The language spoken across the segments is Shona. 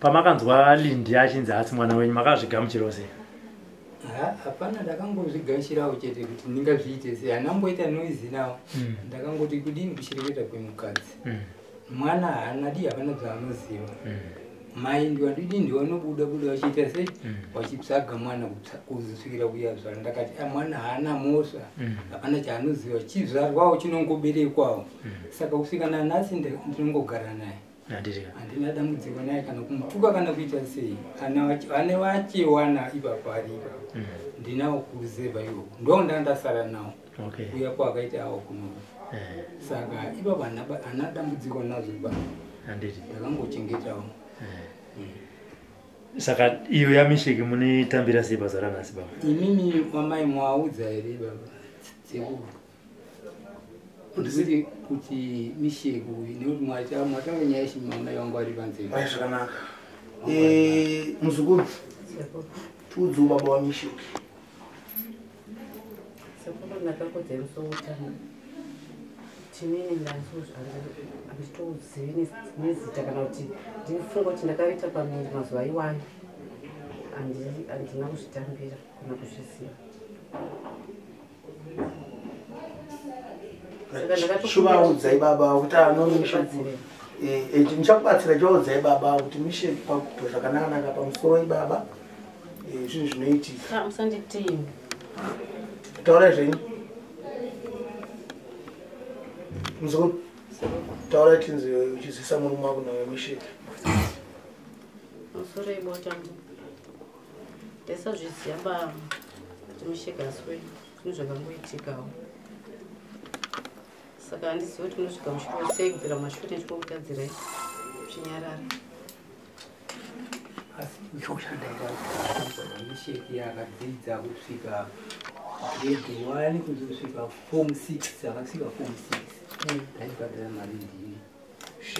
pamakanzwa Lindi achinzi asi mwana wenyu makazvigamuchirawo sei? Hapana, ndakangozvigamuchirawo chete kuti ndingazviite sei. Anamboita noise nawo. Ndakangoti kudini kuchirekuita kwemukadzi. Mwana haanadi, hapana zvaanoziva. Mai ndiwo anobuda vachiita sei vachitsvaga mwana kuzosvikira kuyazvara. Ndakati mwana haana mhosva, hapana chaanoziva, chizvarwawo chinongoberekwawo. Saka kusvika nanhasi ndinongogara naye. Handina dambudziko naye kana kumutuka kana kuita sei. Ane vachiwana ipapo ari ipapo. Ndinawo kuruzevha iwo. Ndondandasara nawo. Uya kwakaita awo kuno. Saka ipapo hana dambudziko nazvo baba. Ndakangochengetawo. Saka iyo yamisheki munitambira sei basa ranhasi baba? Imimi mamai mwaudza here baba? Sekuru. Ndiziti kuti misheki nekuti mwatanga nyaya shimamai wangu ari panze. Zvakanaka. Muzukuru. Tudzu baba wa misheki. Sekuru ndakakodze musowotana. Chimene ndazozva handitozivi nezita kana kuti ndinofunga kuti ndakaita pamiri mazuva iwayo handina kuzvitambira kana kuzviziva. Chivaudzai baba kuti anomisheku ndichakubatsira chivaudzai baba kuti misheki pakuto zvakanaka pamusoro ibaba zvinhu zvinoitika. Musanditini. Taura zvenyu. Muzukuru. Taura tinzi uchizisa murume wako nawe misheki. Musoro iBotambu. Ndisazviziva baba kuti misheki aswe zvinhu zvakangoitikawo. Saka handizivi kuti munosvika mushuro sei kubvira mashure ndichikutadzirai zvinyarara. Asi ndichandaita misheki yakadzidza kusvika grade 1 kuzosvika form 6, akasvika form 6. Ndaibhadhara mari ndini.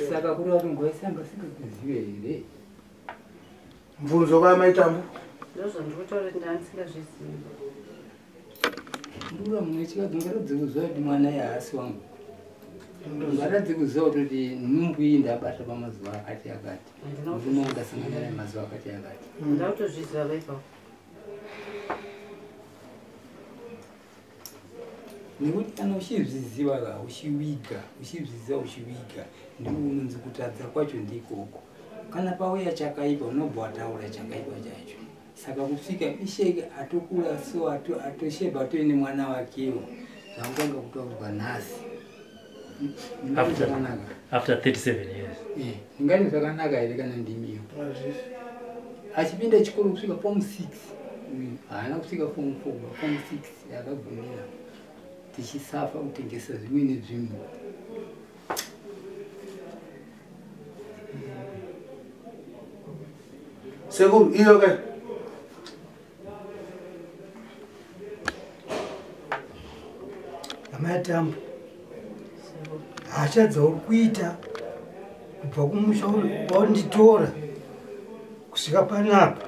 Saka kureva kuti nguva yese anga asingakuzive here. Mvunzo VaTambu. Ndozvandikutaura kuti ndandisingazvizivi. Ndura mumwe chikadzi ngaradzi kuziva kuti mwana yaasi wangu. Ngaradzi kuziva kuti nhumbu iyi ndabata pamazuva akati akati. Murume ndasangana naye mazuva akati akati. Ndakutozviziva vaipapo. Nekuti kana uchizviziva uchiviga ndiko unonzi kutadza kwacho ndikoko. Kana pauya chakaipa unobva wataura chakaipa chacho. Saka kusvika misheki atokura so atosheba toine mwana wakewo zvanganga kutaurwa nhasi. After 37 years. Ndingati zvakanaka here kana ndimiyo. Achipinda chikoro kusvika form 6. Haana kusvika form 4, form 6 yakagumira. Tichisafa kutengesa zvimwe nezvimwe. Sekuru, iyo kai? VaTambu. Hasha dzauri kuita kubva kumusha waunditora kusvika panapa.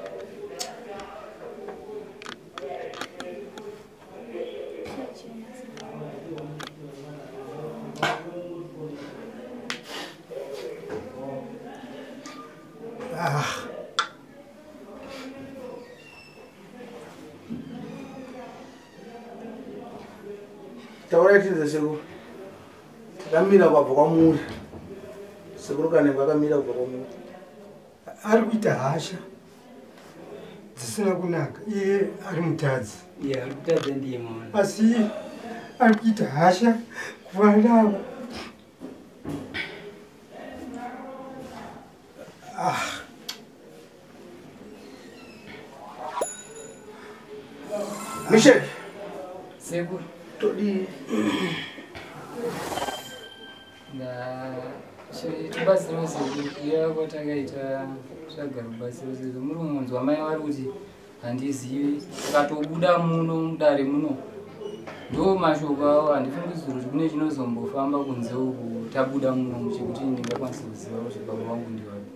Taura tinzi Sekuru. Takamira kwabva kwamuri. Sekuru Kanengo akamira kubva kwamuri. Ari kuita hasha dzisina kunaka. Iye ari mutadzi. Iye ari kutadza ndiye mwana. Asi ari kuita hasha kuvana ava. Misheki. Sekuru. Todi. Basi rose yako takaita zvagara basi rose muri munzwa mai vari kuti handizivi akatobuda muno mudare muno ndo mashoko avo handifungidziri kuti kune chinozombofamba kunze uku tabuda muno muchikuti ndingakwanisa kuziva kuti baba vangu ndivapi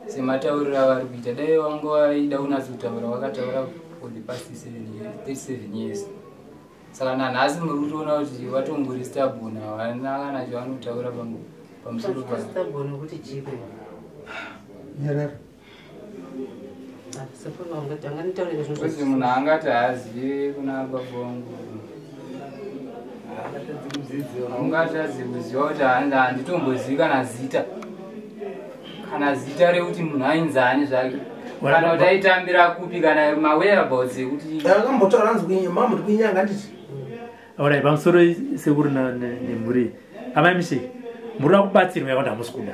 sematauriro avari kuita dai wangu vaida unatsotaura vakataura for the past 37 years. Saka nanhasi muri kutoona kuti vatongori stubborn havana kana chavanotaura pamusoro stubborn kuti chipe. Nyarara. Kuti munhu angati haazive kuna babongo akatadzi kudzidzira ungati azivuziva kuti handitombozivi kana zita rekuti munhu ainzani zvake kana kuti aitambira kupi kana mawhereabouts ekuti akambotaura anzi mama tikuinyanga nditi alright pamusoro sekuru nemhuri amai Mishe muri kubatsirwa yakanda hamusi kuda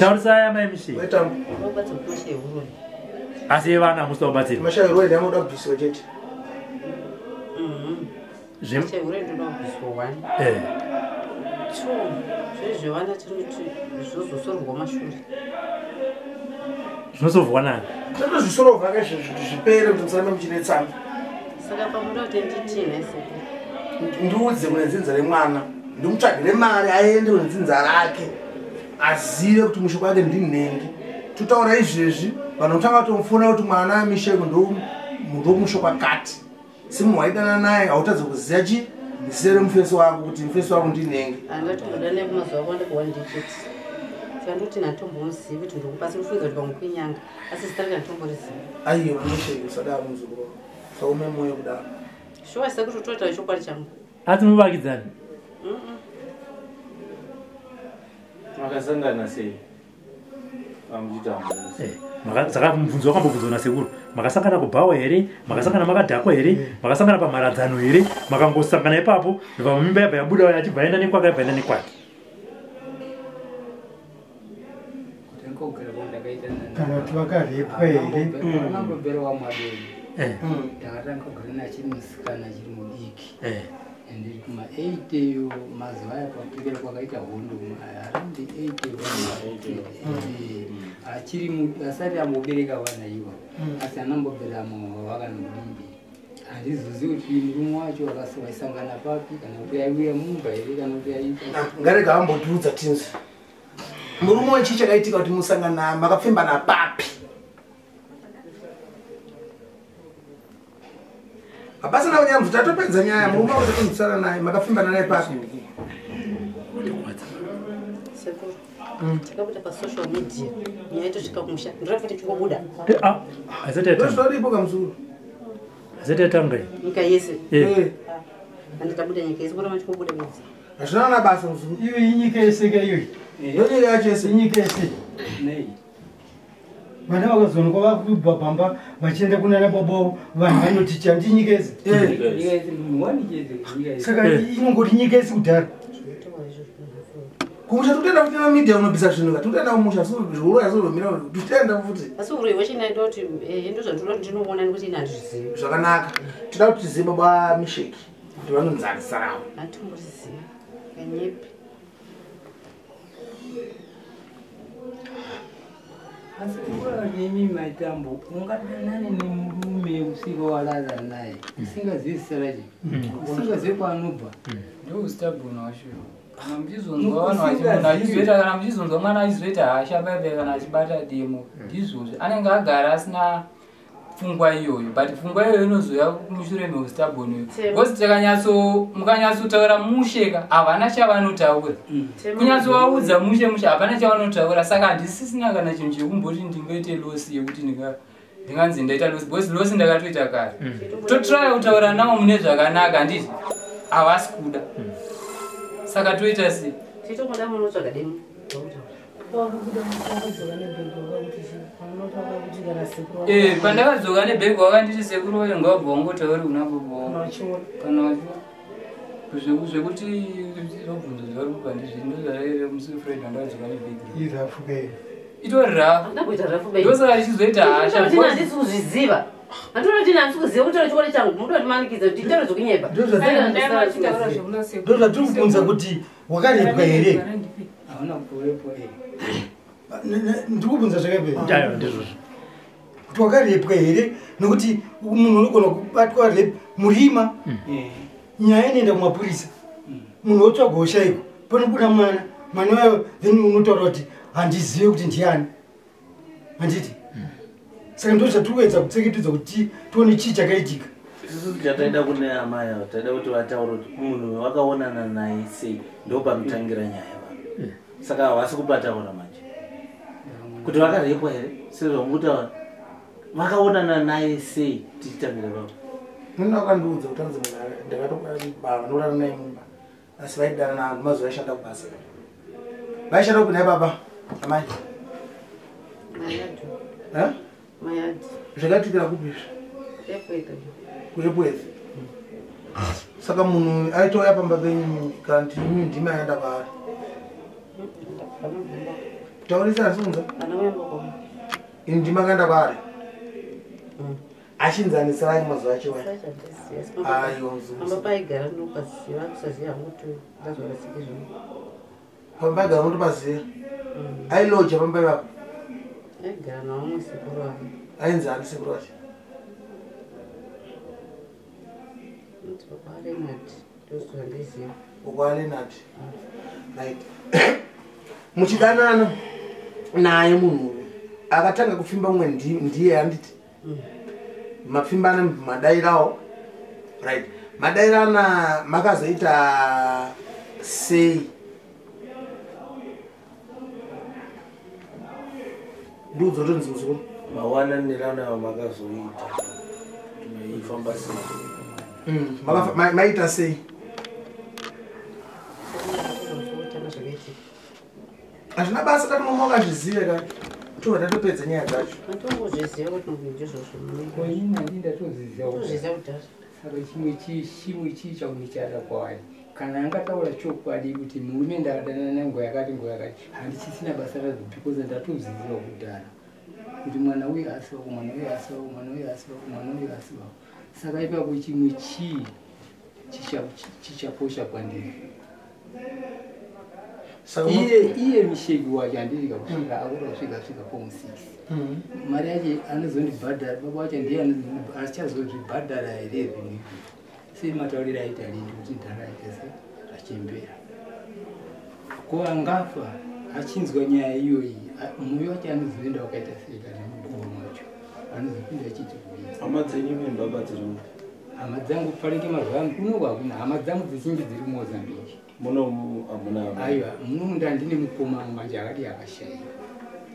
taurisai amai Mishe asi vana hamusi kubatsirwa mashairo ende amoda kubviswa chete zvinozovwa nani totozvisorovha zvipere kuti musarame muchinetsana ndiudze kune dzinza remwana ndimutsvagire mari aende kune dzinza rake azive kuti musho kwake ndinhengi totaura izvezvi vanotanga tomufuna kuti mwana Misheko ndo musho kwakati simu waidana naye hautadze kuziya chi ndisere mufeso wako kuti mufeso wako ndinhengi aiyo Misheko sadaro muzukuru saume moyo kudaro ati muvakidzani makasangana sei saka mubvunzo wakambobvunzwa nasekuru makasangana kubhawa here makasangana makadhakwa here makasangana pamharadzano here makangosangana ipapo ndobva mimba yabva yabuda achibva aenda nekwake abva aenda nekwake kana kuti vakarepwa here anamboberwa mwadeni ndakatanga kugara nachiri musikana achiri mudiki ndiri kuma 8 iyo mazuva aya pakupikira kwakaita hondo around 8 achiri asati ambobereka vana ivo asi anambobereka vakanodii handizozivi kuti murume wacho waisangana papi kana kuti aiuya mumba here kana kuti aita ngarega ambotiudza tinzi murume wechi chakaitika kuti musangana makapfembana papi hapasina kunyanzi tatopedza nyaya murume wekutisara naye makapfembana naye papi tikabuda pasocial media nyaya yatosvika kumusha ndirafuti tikobuda ndozvaripo kamuzuru azatanga nyika yese handitabuda nyika yese kuna machikobuda midzi hazvina nabasa muzuru iyo inyika yese ka iyoyi yonyika yacho yese inyika yese vana vakazonokwa vakubva pamba vachienda kunana baba vanhu vanoticha ndi nyika yese saka inongoti nyika yese kudhara kumusha totoenda kuti media unobvisa zvinhu totoenda kumusha zviuru yazozomira totoenda futi asi uri wechinaita kuti ndozvandinoda kuti ndinoona nekuti ina ndizvizivi zvakanaka toda kuti tizive baba Misheki kuti vanonzarisa ravo hatimboriziva kanyepi asi nemi Maitambo ungadanane nemurume usika walala naye usingazivi saraje usingazivi kwaanobva ndoustabhuna washo kana muchizonzwa mwana achizoita hasha baibai kana achibata demo ndizvozvo anenge agara asina pfungwa iyoyo but pfungwa iyoyo inozoya mushure meustabhoni bcause mukanyatsotaura musheka havana chavanotaura kunyatsovaudza mushe hapana chavanotaura saka handisisina kana chinhu chekumboti ndingoite losi yekuti ndinganzi ndaita losi bcause losi ndakatoita kare totraya kutaura navo mune zvakanaka handiti havasi kuda saka toita sei titokoda munotsvaga demo pandakadzoka nebhegi wakanditi sekuru wayo ngabva wangotauri kuna baba kana zvekuti robvunzo zvari kupa ndizvindozvarere musifred andakadzoka nebhegi irafuke itori rafu ndosaka richizoita hasha handisi kuzviziva handinoti handisi kuziva kutora chikoro changu munotimanikidza kuti titero zvokunyepa ndozvatiri kubvunza kuti wakarepwa here hauna kurepo ndiri kubvunza zvakapera ndizvozvo kuti wakarepwa here nokuti munhu unogona kubatwa rep murima nyaya inoenda kumapurisa munhu otsvaga ushaiko panobuda mwana wayo then unotaura kuti handizive kuti ndiani handiti saka ndo zvatiri kuedza kutseketedza kuti tione chii chakaitika isusu chataida kune amaya taida kuti vataura kuti munhu wakaonana naye sei ndo panotangira nyaya vavo saka havasi kupataura manje kuti vakarepwa here sezvamuta vakaonana naye sei tichitambira pavo munhu akandiudza kuti anzi munhu ndakatobaba ndorana naye mumba asi vaidana naanhu mazuva aishanda kubasa vaishanda kupi naye baba amai zvakaitira kupizvi kuepwezi saka munhu aitouya pamba penyu kanti imi ndima yaenda paari taurisa asunza ini ndima kaenda paari achinzanisirani mazuva acho pambaigara mutopaziva ailoja pamba ipapo ainzani sekuru wacho ukwalenati right muchidanana naye munhu akatanga kupfimba mumwe ndiye handiti mapfimbana madairawo right madairana makazoita sei nduzotonzi musukuru mawananirana makazoita maifamba sei maita sei hazvina basa kati mama wakazvizive ka tuva tatopedza nyaya dzacho saka chimwe chii chaunichada kwaari kana angataura chokwadi kuti murume ndakadana nenguva yakati nguva yakati handichisina basa razvo because ndatoziviwa kudhara kuti mwana uyu asivako mwana uyu asivako mwana uyu asivako mwana uyu asivako saka ipapo chimwe chii chichakosha kwandiri iye misheki wacho handirika kusvika akurasvika form 6 mari yacho anozondibhadhara baba wacho ndiye achazozvibhadhara here zvinhu sei matauriri aita lindi kuti ndara aitese achembera ko angafa achinzwa nyaya iyoyi mwoyo wacho anozoenda wakaita sei kana mugomo wacho anozopinda achiti hama dzenyu nembaba dziri hama dzangu kufarike mazuva ano kunoku hakuna hama dzangu dzizhinji dziri mozambiki aiwa munomu ndandine mukoma manje akati akashaya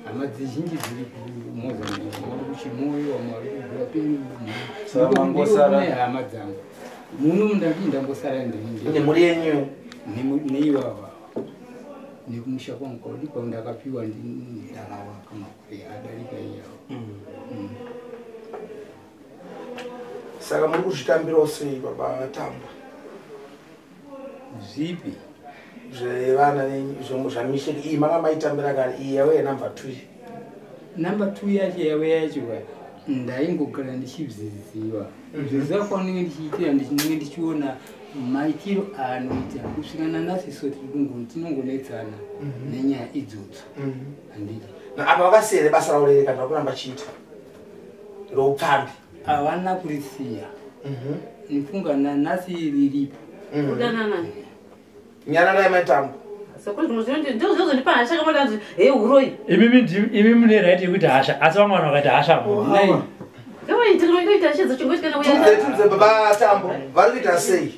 hama dzizhinji dziri kumozambiki vari kuchimoyo vamwe vari kubvira penyu hama dzangu munomu ndandii ndambosara nemhuri yenyu neivava nekumusha kwangu kwaudi kwandakapiwa ndakavaka makore adarika iyavo saka muri kuzvitambirawo sei baba VaTambu zvipi zvevana zvamisheki iyi manga maitambira kare iyi yave yenumber 2 number 2 yacho yave yacho ndaingogara ndichizviziva zviziva kwaunenge ndichiitira ndichinenge ndichiona maitiro anoita kusvikana nhasi so tinongonetsana nenyaya idzodzo handiti apa vakasiyere basa ravo rere kana vakuramba chiita roupfambi havana kurisiya nifunga nanhasi riripo kudanana nyarara VaTambu imi mune right yekuti hasha asi vamwe vanhu vakaita hasha tudze baba VaTambu vari kuita sei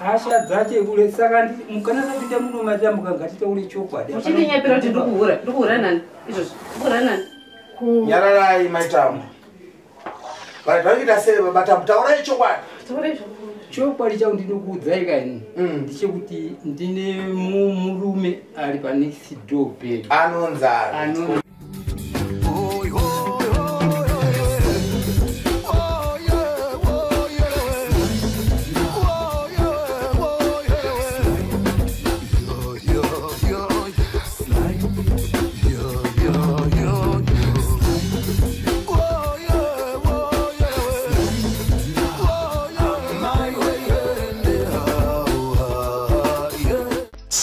hasha dzache kule saka mukana zapinda muno matambu kangatitaure chokwadi uchidinyapira kuti ndikuhura nani izvozvo ndikuhura nani nyararai VaTambu vari kuita sei baba VaTambu taurai chokwadi chokwadi changu ndinokuudzai kaini ndechekuti ndine murume ari panext door pedu anonzana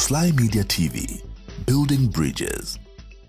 Sly Media TV, building bridges.